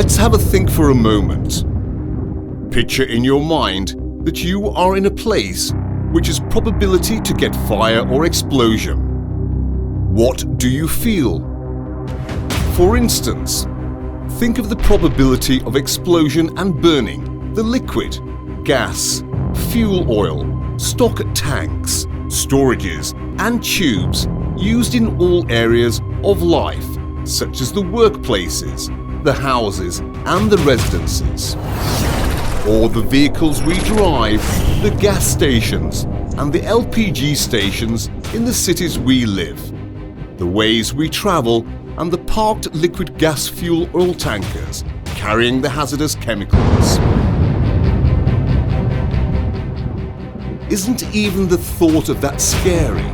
Let's have a think for a moment. Picture in your mind that you are in a place which has probability to get fire or explosion. What do you feel? For instance, think of the probability of explosion and burning the liquid, gas, fuel oil, stock tanks, storages and tubes used in all areas of life, such as the workplaces, the houses and the residences. Or the vehicles we drive, the gas stations and the LPG stations in the cities we live, the ways we travel and the parked liquid gas fuel oil tankers carrying the hazardous chemicals. Isn't even the thought of that scary?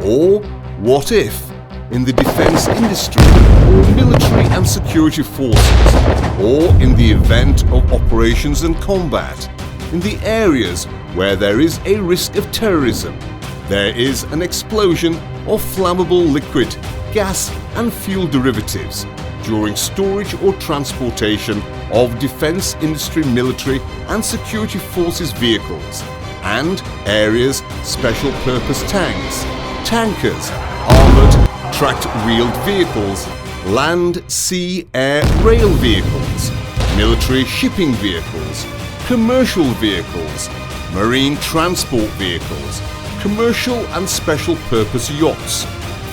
Or what if, in the defense industry or military and security forces, or in the event of operations and combat, in the areas where there is a risk of terrorism, there is an explosion of flammable liquid, gas and fuel derivatives during storage or transportation of defense industry, military and security forces vehicles and areas, special purpose tanks, tankers, armoured, tracked-wheeled vehicles, land, sea, air, rail vehicles, military shipping vehicles, commercial vehicles, marine transport vehicles, commercial and special purpose yachts,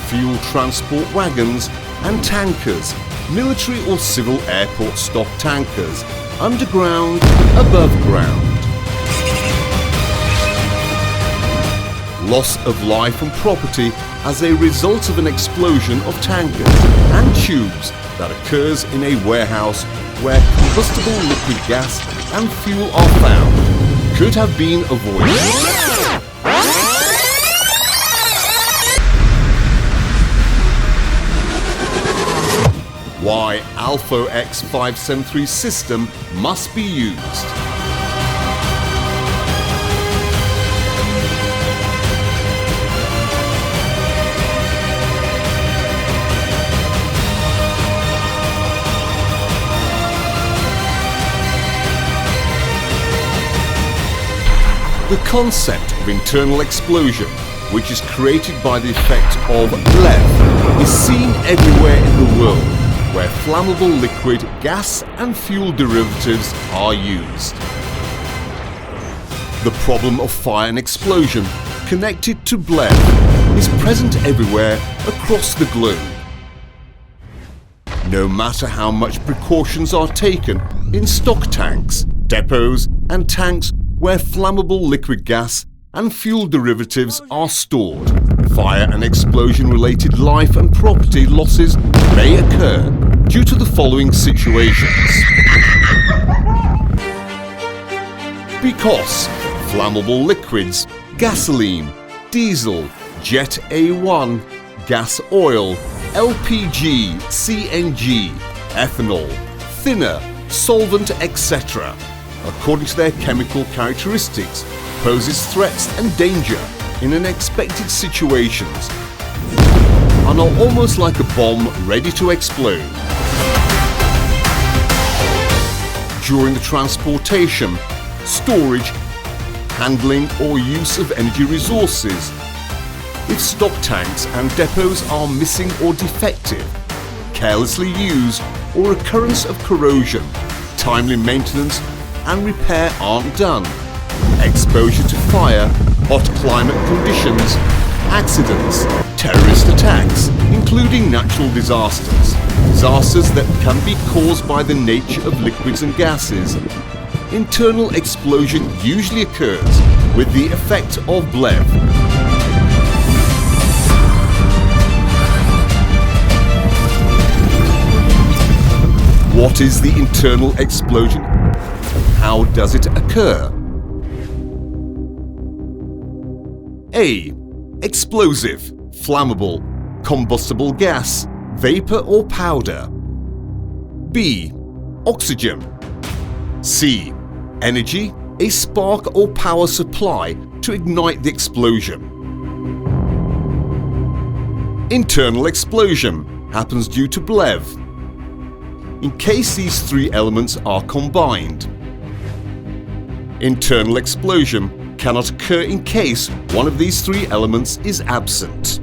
fuel transport wagons and tankers, military or civil airport stock tankers, underground, above ground. Loss of life and property as a result of an explosion of tankers and tubes that occurs in a warehouse where combustible liquid gas and fuel are found could have been avoided. Why Alfoex 573 system must be used. The concept of internal explosion, which is created by the effect of lead, is seen everywhere in the world where flammable liquid, gas and fuel derivatives are used. The problem of fire and explosion connected to bled is present everywhere across the globe. No matter how much precautions are taken in stock tanks, depots and tanks where flammable liquid gas and fuel derivatives are stored, fire and explosion-related life and property losses may occur due to the following situations. Because flammable liquids, gasoline, diesel, jet A1, gas oil, LPG, CNG, ethanol, thinner, solvent, etc., according to their chemical characteristics, poses threats and danger in unexpected situations and are almost like a bomb ready to explode. During the transportation, storage, handling or use of energy resources, if stock tanks and depots are missing or defective, carelessly used or occurrence of corrosion, timely maintenance and repair aren't done, exposure to fire, hot climate conditions, accidents, terrorist attacks, including natural disasters, disasters that can be caused by the nature of liquids and gases. Internal explosion usually occurs with the effect of bled. What is the internal explosion? How does it occur? A. Explosive, flammable, combustible gas, vapor or powder. B. Oxygen. C. Energy, a spark or power supply to ignite the explosion. Internal explosion happens due to bled. in case these three elements are combined. Internal explosion cannot occur in case one of these three elements is absent.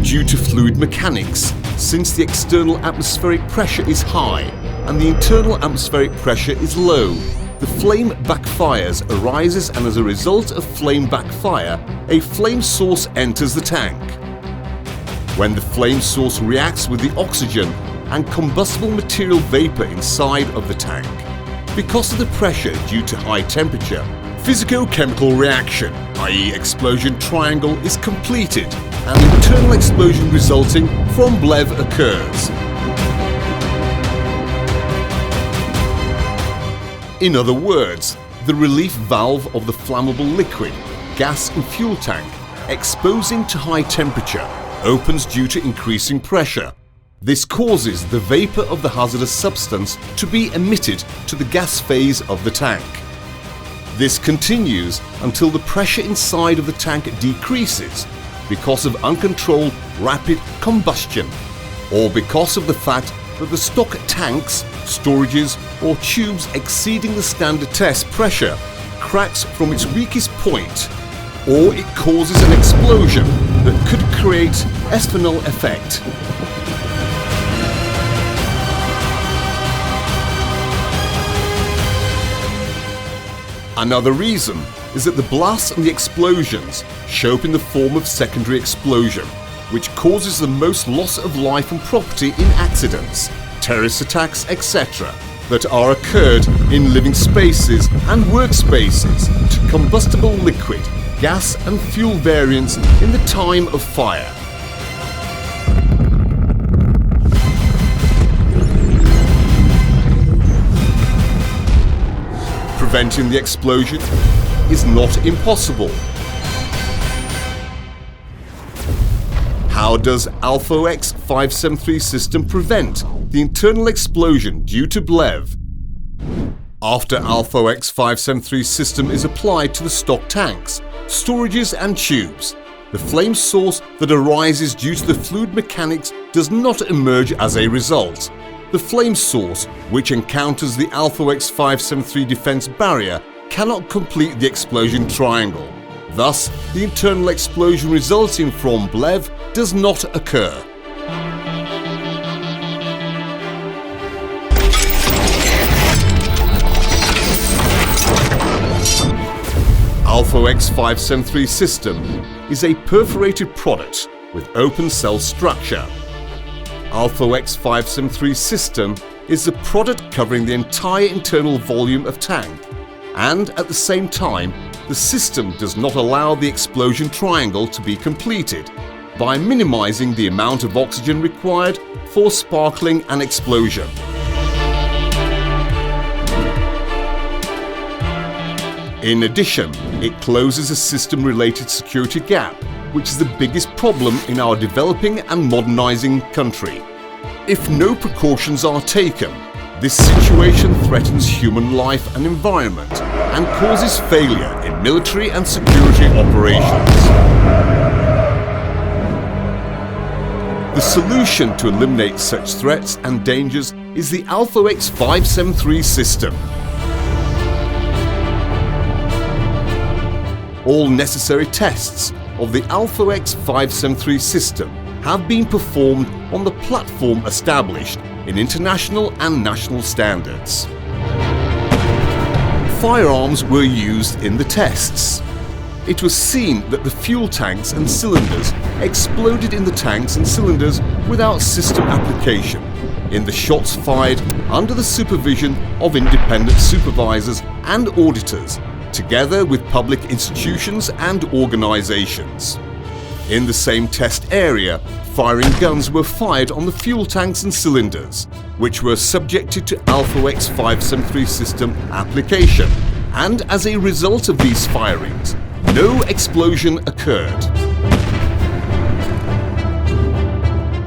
Due to fluid mechanics, since the external atmospheric pressure is high and the internal atmospheric pressure is low, the flame backfires arises, and as a result of flame backfire, a flame source enters the tank. When the flame source reacts with the oxygen and combustible material vapor inside of the tank, because of the pressure due to high temperature, physico-chemical reaction, i.e. explosion triangle, is completed and internal explosion resulting from BLEV occurs. In other words, the relief valve of the flammable liquid, gas and fuel tank, exposing to high temperature, opens due to increasing pressure. This causes the vapor of the hazardous substance to be emitted to the gas phase of the tank. This continues until the pressure inside of the tank decreases because of uncontrolled rapid combustion, or because of the fact that the stock tanks, storages or tubes exceeding the standard test pressure cracks from its weakest point, or it causes an explosion that could create Occupational effect. Another reason is that the blasts and the explosions show up in the form of secondary explosion, which causes the most loss of life and property in accidents, terrorist attacks, etc., that are occurred in living spaces and workspaces to combustible liquid, gas and fuel variants in the time of fire. Preventing the explosion is not impossible. How does Alfoex 573 system prevent the internal explosion due to BLEV? After Alfoex 573 system is applied to the stock tanks, storages and tubes, the flame source that arises due to the fluid mechanics does not emerge as a result. The flame source, which encounters the Alfoex 573 defense barrier, cannot complete the explosion triangle. Thus, the internal explosion resulting from BLEV does not occur. Alfoex 573 system is a perforated product with open cell structure. Alfoex 573 system is the product covering the entire internal volume of tank, and at the same time, the system does not allow the explosion triangle to be completed by minimizing the amount of oxygen required for sparkling and explosion. In addition, it closes a system-related security gap, which is the biggest problem in our developing and modernizing country. If no precautions are taken, this situation threatens human life and environment and causes failure in military and security operations. The solution to eliminate such threats and dangers is the Alfoex 573 system. All necessary tests of the Alfoex 573 system have been performed on the platform established in international and national standards. Firearms were used in the tests. It was seen that the fuel tanks and cylinders exploded in the tanks and cylinders without system application, in the shots fired under the supervision of independent supervisors and auditors, together with public institutions and organizations. In the same test area, firing guns were fired on the fuel tanks and cylinders, which were subjected to Alfoex 573 system application, and as a result of these firings, no explosion occurred.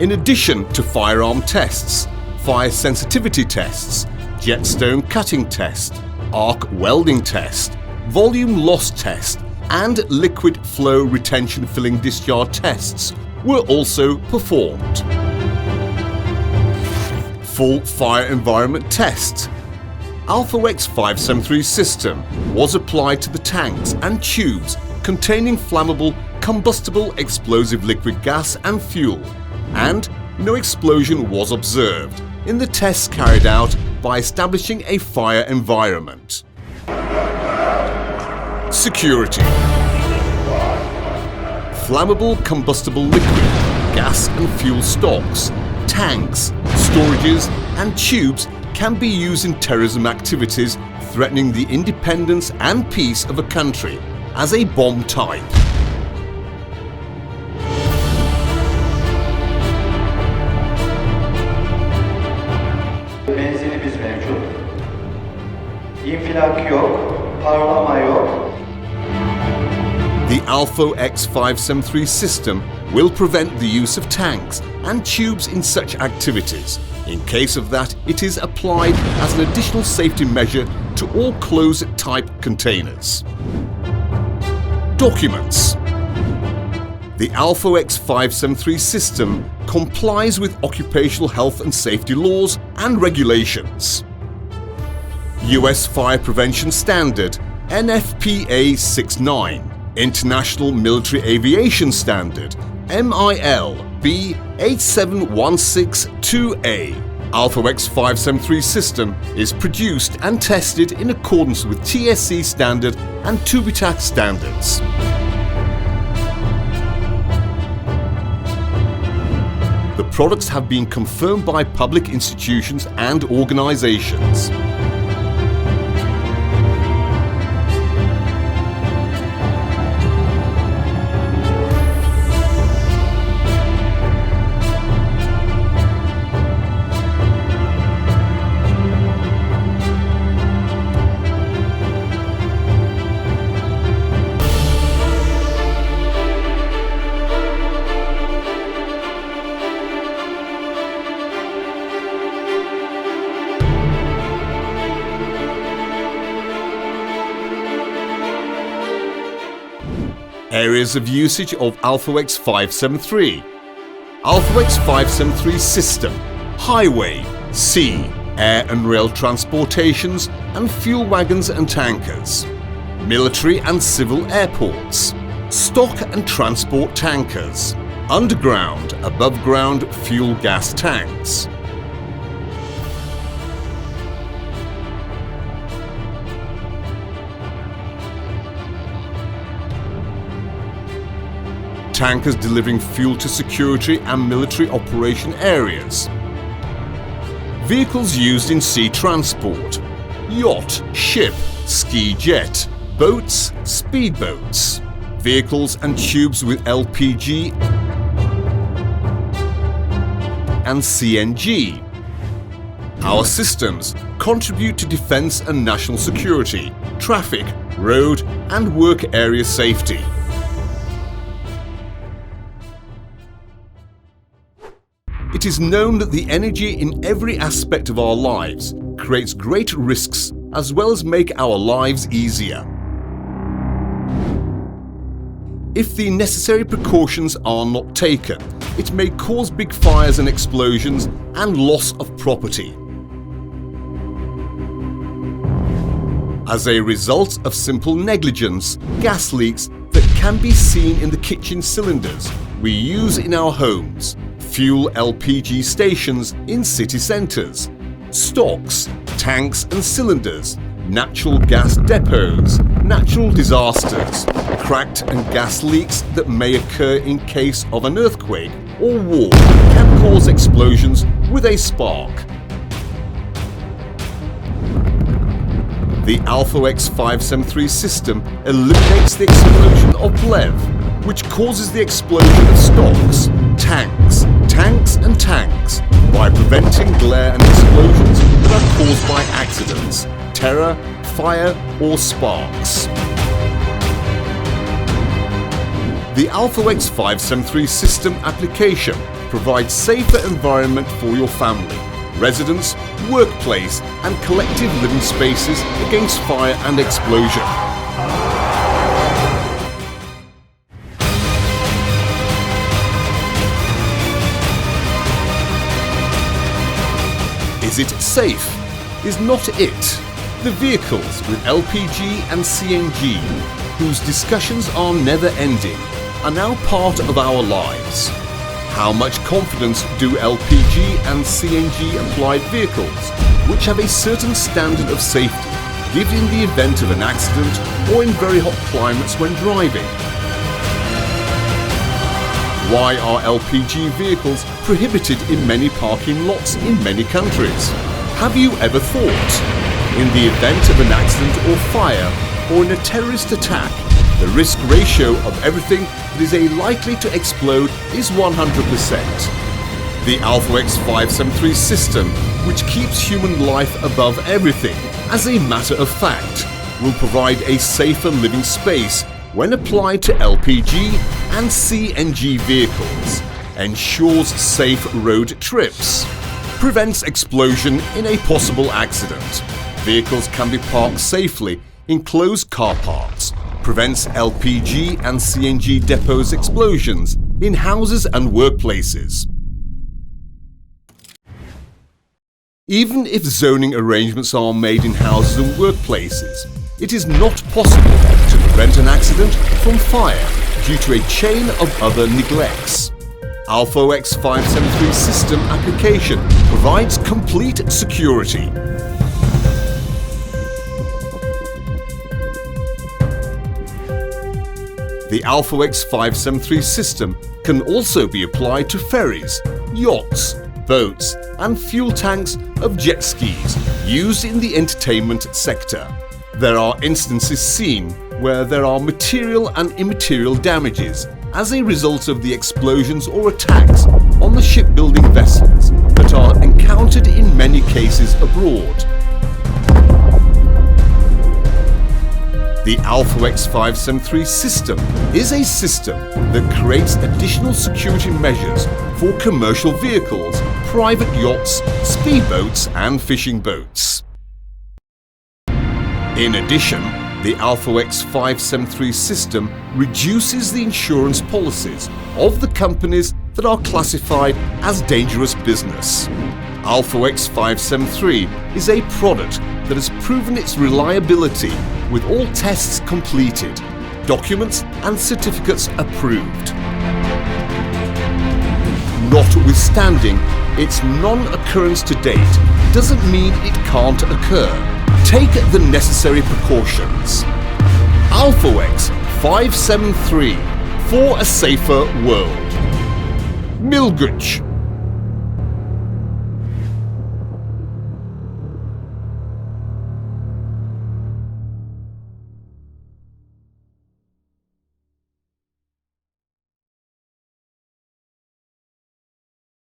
In addition to firearm tests, fire sensitivity tests, jetstone cutting test, arc welding test, volume loss test, and liquid flow retention filling discharge tests were also performed. full fire environment test. Alfoex 573 system was applied to the tanks and tubes containing flammable, combustible explosive liquid gas and fuel, and no explosion was observed in the tests carried out by establishing a fire environment. Security. Flammable combustible liquid, gas and fuel stocks, tanks, storages and tubes can be used in terrorism activities threatening the independence and peace of a country as a bomb type. Benzinimiz mevcut. İnfilak yok, parlama yok. The Alfoex 573 system will prevent the use of tanks and tubes in such activities. In case of that, it is applied as an additional safety measure to all closed-type containers. Documents. The Alfoex 573 system complies with occupational health and safety laws and regulations. US Fire Prevention Standard NFPA 69, International Military Aviation Standard MIL B87162A. Alfoex 573 system is produced and tested in accordance with TSC standard and Tubitak standards. The products have been confirmed by public institutions and organizations. Areas of usage of Alfoex 573. Alfoex 573 system, highway, sea, air and rail transportations and fuel wagons and tankers. Military and civil airports. Stock and transport tankers. Underground, above ground fuel gas tanks. Tankers delivering fuel to security and military operation areas. Vehicles used in sea transport. Yacht, ship, ski jet, boats, speedboats. Vehicles and tubes with LPG and CNG. Our systems contribute to defence and national security, traffic, road and work area safety. It is known that the energy in every aspect of our lives creates great risks as well as make our lives easier. If the necessary precautions are not taken, it may cause big fires and explosions and loss of property. As a result of simple negligence, gas leaks that can be seen in the kitchen cylinders we use in our homes, fuel LPG stations in city centres, stocks, tanks and cylinders, natural gas depots, natural disasters, cracked and gas leaks that may occur in case of an earthquake or war can cause explosions with a spark. The Alfoex 573 system eliminates the explosion of BLEV, which causes the explosion of stocks, tanks and tanks by preventing glare and explosions that are caused by accidents, terror, fire or sparks. The Alfoex 573 system application provides safer environment for your family, residence, workplace and collective living spaces against fire and explosion. Is it safe? Is not it? The vehicles with LPG and CNG, whose discussions are never ending, are now part of our lives. How much confidence do LPG and CNG applied vehicles, which have a certain standard of safety, give in the event of an accident or in very hot climates when driving? Why are LPG vehicles prohibited in many parking lots in many countries? Have you ever thought? In the event of an accident or fire or in a terrorist attack, the risk ratio of everything that is likely to explode is 100%. The Alfoex 573 system, which keeps human life above everything, as a matter of fact, will provide a safer living space when applied to LPG and CNG vehicles, ensures safe road trips, prevents explosion in a possible accident. Vehicles can be parked safely in closed car parks, prevents LPG and CNG depots explosions in houses and workplaces. Even if zoning arrangements are made in houses and workplaces, it is not possible to prevent an accident from fire due to a chain of other neglects. Alfoex 573 system application provides complete security. The Alfoex 573 system can also be applied to ferries, yachts, boats and fuel tanks of jet skis used in the entertainment sector. There are instances seen where there are material and immaterial damages as a result of the explosions or attacks on the shipbuilding vessels that are encountered in many cases abroad. The Alfoex 573 system is a system that creates additional security measures for commercial vehicles, private yachts, speedboats and fishing boats. In addition, the Alfoex 573 system reduces the insurance policies of the companies that are classified as dangerous business. Alfoex 573 is a product that has proven its reliability with all tests completed, documents and certificates approved. Notwithstanding its non-occurrence to date doesn't mean it can't occur. Take the necessary precautions. Alfoex 573 for a safer world. Milguch.